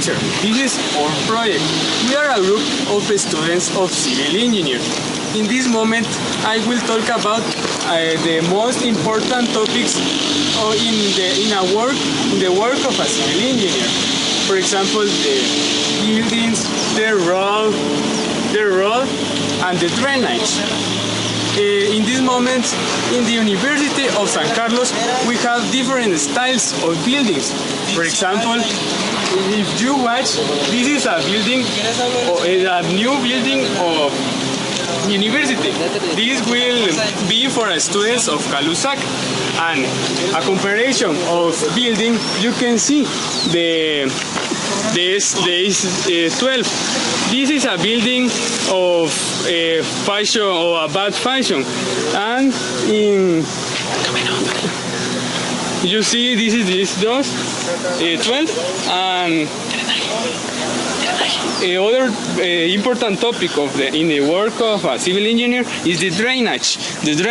teacher. This is our project. We are a group of students of civil engineering. In this moment, I will talk about the most important topics in the work of a civil engineer. For example, the buildings, the road, and the drainage. In this moment, in the University of San Carlos, we have different styles of buildings. For example, if you watch, this is a building, a new building of university. This will be for students of Calusac, and a comparison of building, you can see the 12. This is a building of fashion or a bad fashion, and you see this is those 12, and other important topic in the work of a civil engineer is the drainage. This is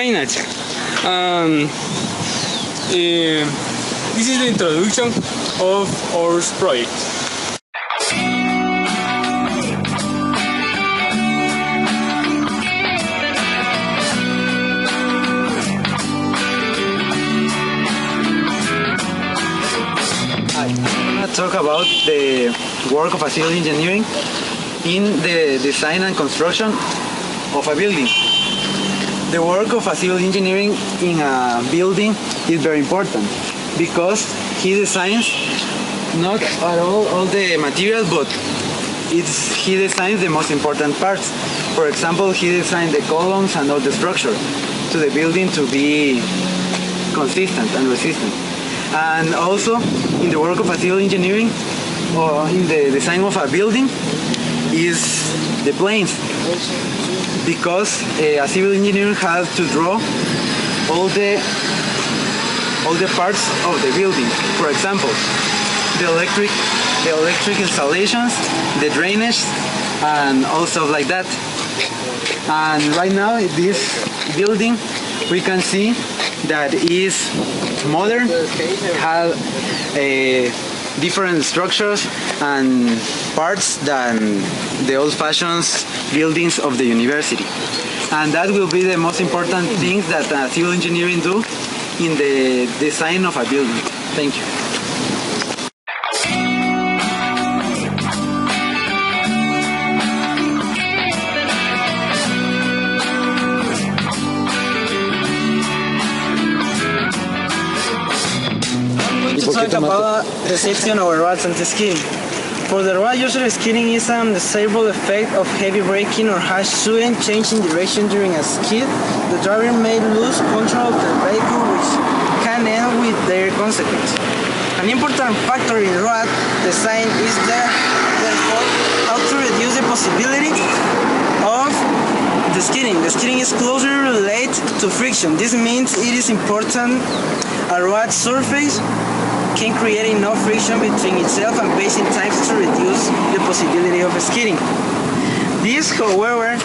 the introduction of our project. Talk about the work of a civil engineering in the design and construction of a building. The work of a civil engineering in a building is very important because he designs not at all the materials, but he designs the most important parts. For example, he designed the columns and all the structure to the building to be consistent and resistant. And also, in the work of a civil engineering, or in the design of a building, is the planes. Because a civil engineer has to draw all the parts of the building. For example, the electric installations, the drainage, and all stuff like that. And right now, this building, we can see that is modern, have different structures and parts than the old-fashioned buildings of the university. And that will be the most important thing that civil engineering do in the design of a building. Thank you. Talk about the safety on our roads and the skiing. For the road user, skidding is an undesirable effect of heavy braking or harsh sudden change in direction during a skid. The driver may lose control of the vehicle, which can end with their consequence. An important factor in road design is therefore how to reduce the possibility of the skidding. The skidding is closely related to friction. This means it is important a road surface can create enough friction between itself and basin types to reduce the possibility of skidding. This, however,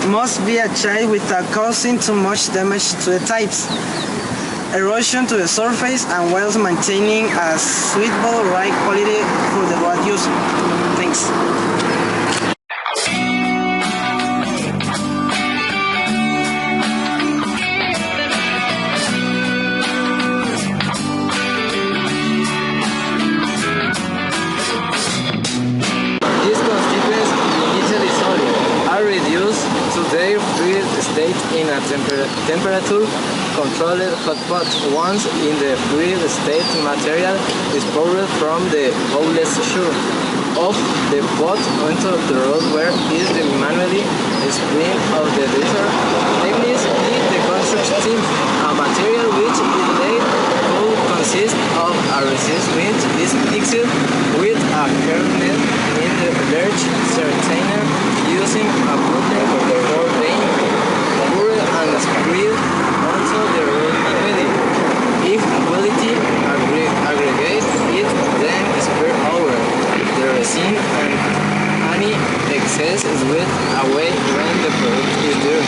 must be achieved without causing too much damage to the types, erosion to the surface, and whilst maintaining a suitable ride quality for the road user. Thanks. In a temperature-controlled hotpot. Once in the fluid state, material is poured from the bowless shore of the pot onto the road where is the manually spring of the diesel. Techniques is the construct team, a material which is laid could consist of a resist which is fixed with a kernel in the large certainer using a button for the road vein. And spread onto the road medium. If ability aggregate it, then spread over the resin and any excess is with away when the product is there.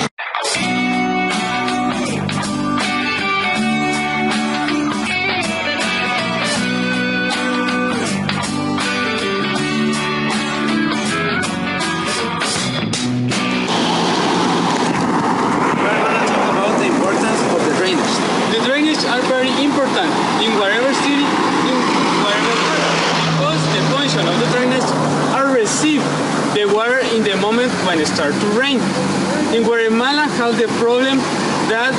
start to rain. In Guatemala have the problem that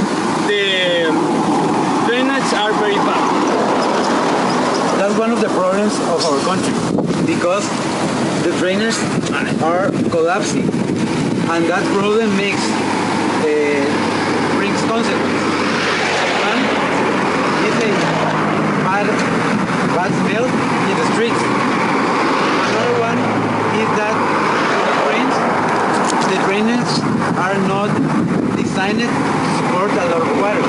the drainage are very bad. That's one of the problems of our country because the drainage are collapsing, and that problem brings consequences. One is a bad smell in the streets. Another one is that the drainage are not designed to support a lot of water,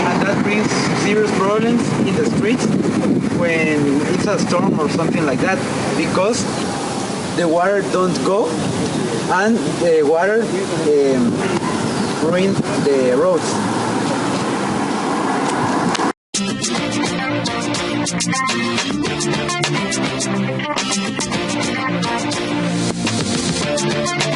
and that brings serious problems in the streets when it's a storm or something like that, because the water don't go and the water ruins the roads.